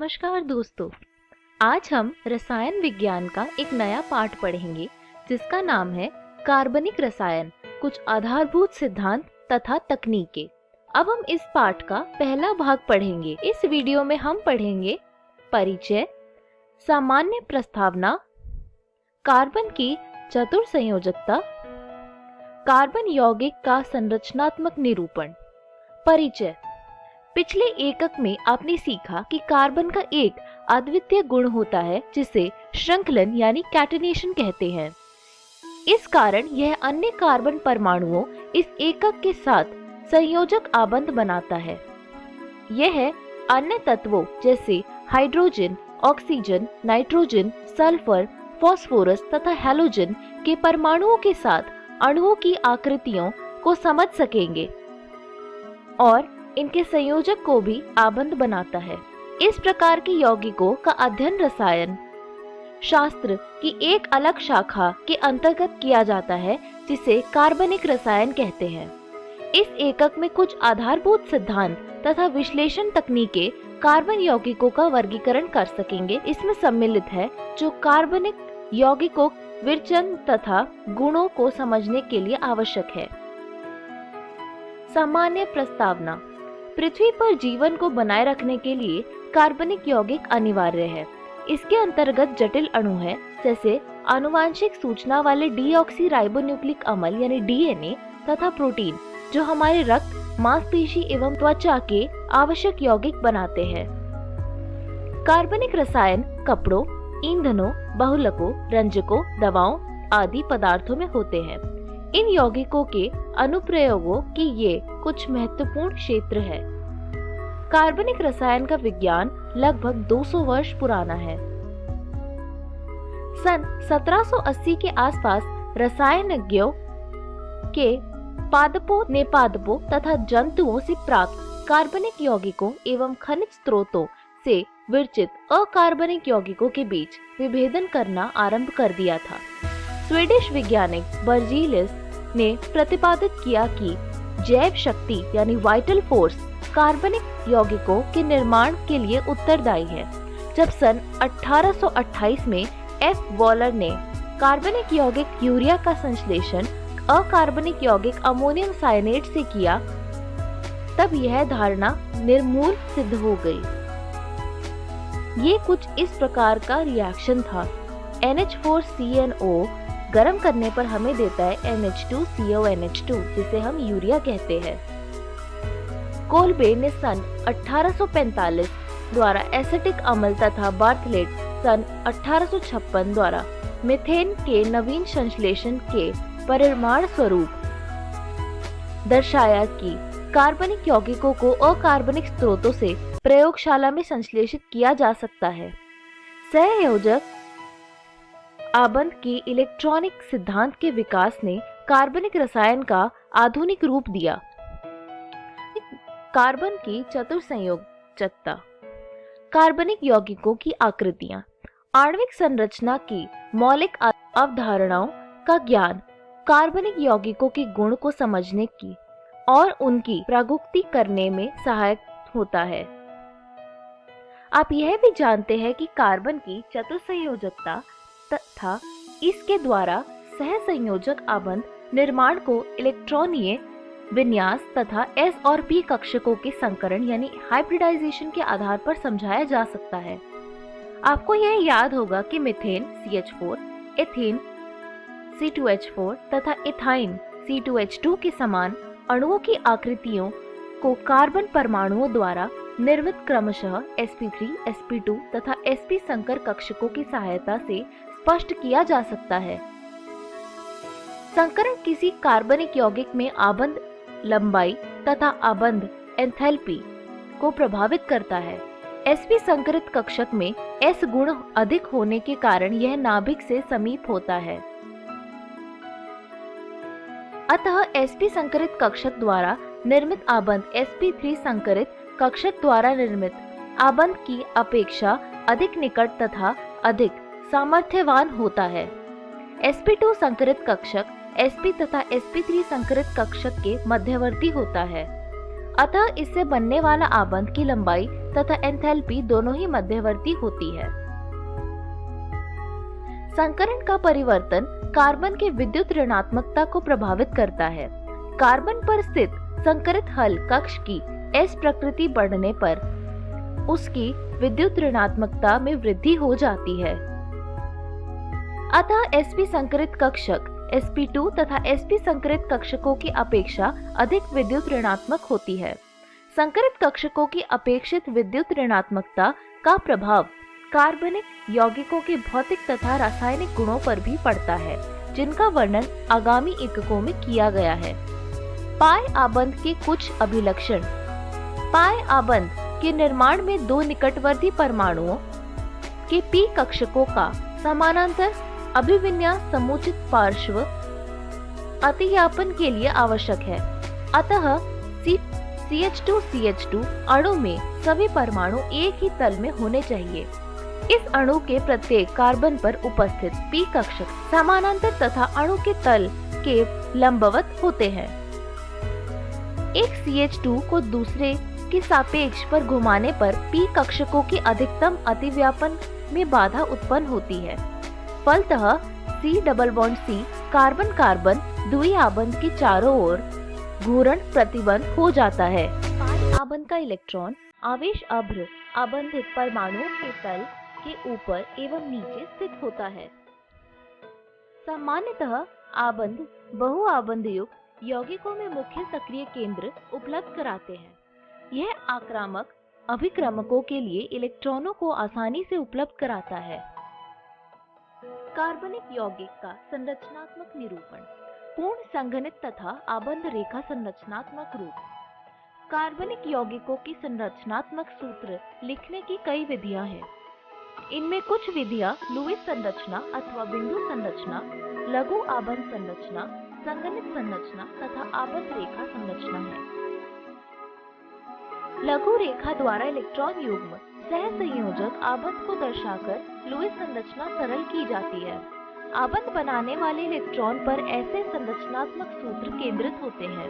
नमस्कार दोस्तों, आज हम रसायन विज्ञान का एक नया पाठ पढ़ेंगे जिसका नाम है कार्बनिक रसायन, कुछ आधारभूत सिद्धांत तथा तकनीकें। अब हम इस पाठ का पहला भाग पढ़ेंगे। इस वीडियो में हम पढ़ेंगे परिचय, सामान्य प्रस्तावना, कार्बन की चतुर संयोजकता, कार्बन यौगिक का संरचनात्मक निरूपण। परिचय। पिछले एकक में आपने सीखा कि कार्बन का एक अद्वितीय गुण होता है जिसे श्रृंखलन यानी कैटेनेशन कहते हैं। इस कारण यह अन्य कार्बन परमाणुओं इस एकक के साथ संयोजक आबंध बनाता है। यह अन्य तत्वों जैसे hydrogen, oxygen, nitrogen, sulphur, phosphorus तथा हैलोजन के परमाणुओं के साथ अणुओं की आकृतियों को समझ सकेंगे और इनके संयोजक को भी आबंध बनाता है। इस प्रकार की यौगिकों का अध्ययन रसायन शास्त्र की एक अलग शाखा के अंतर्गत किया जाता है जिसे कार्बनिक रसायन कहते हैं। इस एकक में कुछ आधारभूत सिद्धांत तथा विश्लेषण तकनीकें कार्बन यौगिकों का वर्गीकरण कर सकेंगे। इसमें सम्मिलित है जो कार्बनिक यौगिकों विरचन तथा गुणों को समझने के लिए आवश्यक है। सामान्य प्रस्तावना। पृथ्वी पर जीवन को बनाए रखने के लिए कार्बनिक यौगिक अनिवार्य है। इसके अंतर्गत जटिल अणु है जैसे आनुवांशिक सूचना वाले डीऑक्सीराइबोन्यूक्लिक अम्ल यानी डीएनए तथा प्रोटीन जो हमारे रक्त, मांसपेशी एवं त्वचा के आवश्यक यौगिक बनाते हैं। कार्बनिक रसायन कपड़ों, ईंधनों, बहुलकों, रंजकों, दवाओं आदि पदार्थों में होते हैं। इन यौगिकों के अनुप्रयोगों की ये कुछ महत्वपूर्ण क्षेत्र है। कार्बनिक रसायन का विज्ञान लगभग 200 वर्ष पुराना है। सन 1780 के आसपास रसायनज्ञों के पादपों, नेपादपों तथा जंतुओं से प्राप्त कार्बनिक यौगिकों एवं खनिज स्रोतों से विरचित अकार्बनिक यौगिकों के बीच विभेदन करना आरंभ कर दिया था। स्वीडिश वैज्ञानिक बर्जीलियस ने प्रतिपादित किया कि जैव शक्ति यानी वाइटल फोर्स कार्बनिक यौगिकों के निर्माण के लिए उत्तरदायी है। जब सन 1828 में एफ वॉलर ने कार्बनिक यौगिक यूरिया का संश्लेषण अकार्बनिक यौगिक अमोनियम साइनेट से किया, तब यह धारणा निर्मूल सिद्ध हो गई। ये कुछ इस प्रकार का रिएक्शन था। NH4CnO गर्म करने पर हमें देता है NH2CONH2 जिसे हम यूरिया कहते हैं। कोलबे ने सन 1845 द्वारा एसिटिक अम्ल तथा बार्थलेट सन 1856 द्वारा मीथेन के नवीन संश्लेषण के परिणाम स्वरूप दर्शाया कि कार्बनिक यौगिकों को अकार्बनिक स्रोतों से प्रयोगशाला में संश्लेषित किया जा सकता है। सहयोजक आबंध के इलेक्ट्रॉनिक सिद्धांत के विकास ने कार्बनिक रसायन का आधुनिक रूप दिया। कार्बन की चतुर संयोजकता। कार्बनिक यौगिकों की आकृतियां, आणविक संरचना की मौलिक अवधारणाओं का ज्ञान कार्बनिक यौगिकों के गुण को समझने की और उनकी प्रगुक्ति करने में सहायक होता है। आप यह भी जानते हैं कि कार्बन की चतुर संयोजकता तथा इसके द्वारा सहसंयोजक आबंध निर्माण को इलेक्ट्रॉनीय विन्यास तथा S और P कक्षकों के संकरण यानी हाइब्रिडाइजेशन के आधार पर समझाया जा सकता है। आपको यह याद होगा कि मीथेन CH4, एथेन C2H4 तथा इथाइन C2H2 के समान अणुओं की आकृतियों को कार्बन परमाणुओं द्वारा निर्मित क्रमशः sp3, sp2 तथा sp संकर कक्षकों की सहायता से स्पष्ट किया जा सकता है। संकरण किसी कार्बनिक यौगिक में आबंध लंबाई तथा आबंध एंथैल्पी को प्रभावित करता है। sp संकरित कक्षक में s गुण अधिक होने के कारण यह नाभिक से समीप होता है। अतः sp संकरित कक्षक द्वारा निर्मित आबंध sp3 संकरित कक्षक द्वारा निर्मित आबंध की अपेक्षा अधिक निकट तथा अधिक सामर्थ्यवान होता है। sp2 संकरित कक्षक sp तथा sp3 संकरित कक्षक के मध्यवर्ती होता है। अतः इससे बनने वाला आबंध की लंबाई तथा एंथैल्पी दोनों ही मध्यवर्ती होती है। संकरण का परिवर्तन कार्बन के विद्युत ऋणात्मकता को प्रभावित करता है। कार्बन पर स्थित संकरित हल कक्ष की S प्रकृति बढ़ने पर उसकी विद्युत ऋणात्मकता में वृद्धि हो जाती है। अतः sp संकरित कक्षक sp2 तथा sp संकरित कक्षकों की अपेक्षा अधिक विद्युत ऋणात्मक होती है। संकरित कक्षकों की अपेक्षित विद्युत ऋणात्मकता का प्रभाव कार्बनिक यौगिकों के भौतिक तथा रासायनिक गुणों पर भी पड़ता है, जिनका वर्णन आगामी एककों में किया गया है। पाई आबंध के कुछ अभिलक्षण। पाई आबंध के निर्माण में दो निकटवर्ती परमाणुओं के p कक्षकों का समानांतर अभिविन्यास समुचित पार्श्व अतिव्यापन के लिए आवश्यक है। अतः CH2CH2 अणु में सभी परमाणु एक ही तल में होने चाहिए। इस अणु के प्रत्येक कार्बन पर उपस्थित p कक्षक समानांतर तथा अणु के तल के लंबवत होते हैं। एक CH2 को दूसरे के सापेक्ष पर घुमाने पर p कक्षकों की अधिकतम अतिव्यापन में बाधा उत्पन्न होती है। फलतः C कार्बन कार्बन द्वि आबंध के चारों ओर घूर्ण प्रतिबंध हो जाता है। पाई आबंध का इलेक्ट्रॉन आवेश अभ्र आबंधित परमाणुओं के तल के ऊपर एवं नीचे स्थित होता है। सामान्यतः आबंध बहु आबंध युक्त यौगिकों में मुख्य सक्रिय केंद्र उपलब्ध कराते हैं। यह आक्रामक अभिक्रमकों के लिए इलेक्ट्रॉनों को आसानी से उपलब्ध कराता है। कार्बनिक यौगिक का संरचनात्मक निरूपण। पूर्ण संघनित तथा आबंध रेखा संरचनात्मक रूप। कार्बनिक यौगिकों की संरचनात्मक सूत्र लिखने की कई विधियां हैं। इनमें कुछ विधियां लुईस संरचना अथवा बिंदु संरचना, लघु आबंध संरचना, संघनित संरचना तथा आबंध रेखा संरचना है। लघु रेखा द्वारा इलेक्ट्रॉन युग्म सह संयोजक आबंध को दर्शाकर लुईस संरचना सरल की जाती है। आबंध बनाने वाले इलेक्ट्रॉन पर ऐसे संरचनात्मक सूत्र केंद्रित होते हैं।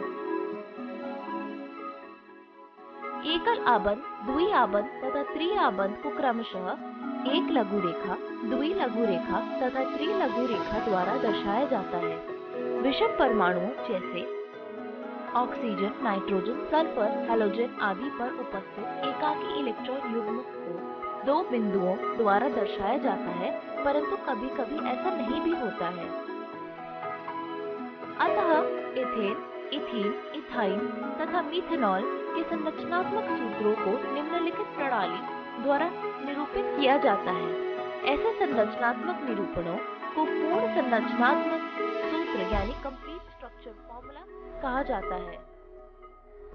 एकल आबंध, द्वि आबंध तथा त्रि आबंध को क्रमशः एक लघु रेखा, द्वि लघु रेखा तथा त्रि लघु रेखा द्वारा दर्शाया जाता है। विषम परमाणुओं जैसे ऑक्सीजन, नाइट्रोजन, सल्फर, हैलोजन आदि पर उपस्थित एकाकी इलेक्ट्रॉन युग्म को दो बिंदुओं द्वारा दर्शाया जाता है, परंतु कभी-कभी ऐसा नहीं भी होता है। अतः इथेन, इथीन, इथाइन तथा मीथेनॉल के संरचनात्मक सूत्रों को निम्नलिखित प्रणाली द्वारा निरूपित किया जाता है। ऐसे संरचनात्मक निरूपणों को पूर्ण संरचनात्मक सूत्र यानी कंप्लीट स्ट्रक्चर फॉर्मूला कहा जाता है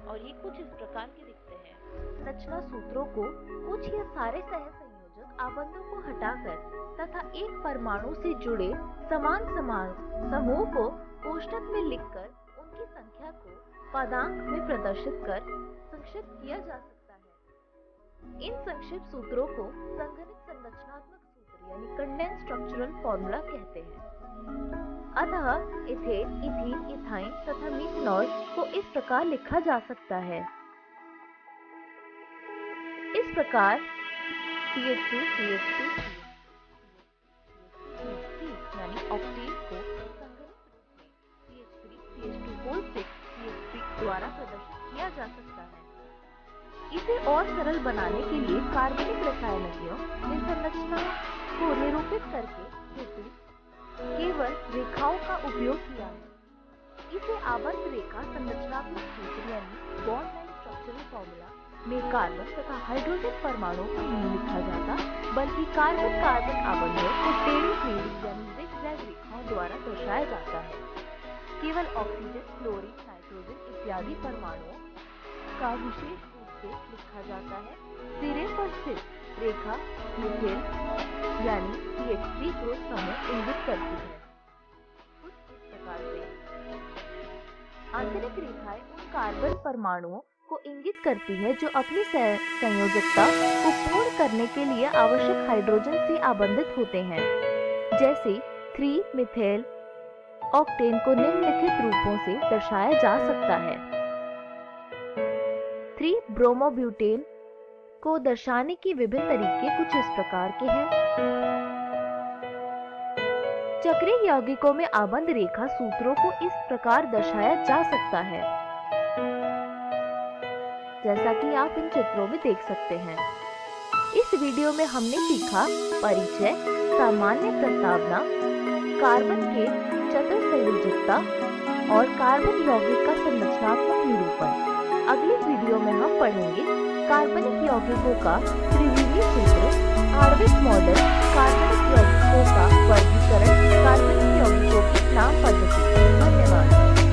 और ये कुछ इस प्रकार के दिखते हैं। संरचना सूत्रों को कुछ या सारे सहसंयोजक आबंधों को हटाकर तथा एक परमाणु से जुड़े समान समूह को कोष्ठक में लिखकर उनकी संख्या को पदांक में प्रदर्शित कर संक्षिप्त किया जा सकता है। इन संक्षिप्त सूत्रों को संघनित संरचनात्मक सूत्र यानी कंडेंस्ड स्ट्रक्चरल फॉर्मूला कहते हैं। अतः इथेन, इथीन, इथाइन तथा मीथेनॉल को इस प्रकार लिखा जा सकता है। इस प्रकार CH2, CH2, यानी ऑक्टेन को संघनित रूप में CH3, CH2 CH3 द्वारा प्रदर्शित किया जा सकता है। इसे और सरल बनाने के लिए कार्बनिक रसायनज्ञों ने संरचना को निरूपित करके हेतु केवल रेखाओं का उपयोग किया है। इसे आबंध रेखा संरचनात्मक सूत्र यानी बॉन्ड लाइन स्ट्रक्चरल फॉर्मूला में कार्बन तथा हाइड्रोजन परमाणुओं को नहीं लिखा जाता, बल्कि कार्बन कार्बन आबंधों को टेढ़ी मेढ़ी यानी जिगजैग रेखाओं द्वारा दर्शाया जाता है। केवल ऑक्सीजन, क्लोरीन, नाइट्रोजन इत्यादि परमाणुओं का विशेष रूप से लिखा जाता है। सिरे पर स्थित रेखा मिथेन यानी CH3 को समूह इंगित करती है। कुछ इस प्रकार से आंतरिक रेखाएं उन कार्बन परमाणुओं को इंगित करती है जो अपनी संयोजकता को पूर्ण करने के लिए आवश्यक हाइड्रोजन से आबंधित होते हैं। जैसे 3 मिथाइल ऑक्टेन को निम्नलिखित रूपों से दर्शाया जा सकता है। 3 ब्रोमोब्यूटेन को दर्शाने के विभिन्न तरीके कुछ इस प्रकार के हैं। चक्रीय यौगिकों में आबंध रेखा सूत्रों को इस प्रकार दर्शाया जा सकता है, जैसा कि आप इन चित्रों में देख सकते हैं। इस वीडियो में हमने सीखा परिचय, सामान्य प्रस्तावना, कार्बन के चतुर्संयोजकता और कार्बन यौगिक का संरचनात्मक निरूपण। अगले वीडियो में हम पढ़ेंगे कार्बनिक यौगिकों का त्रिविमीय सूत्र, आणविक मॉडल, कार्बनिक यौगिकों का वर्गीकरण, कार्बनिक यौगिकों की नाम पद्धति। धन्यवाद।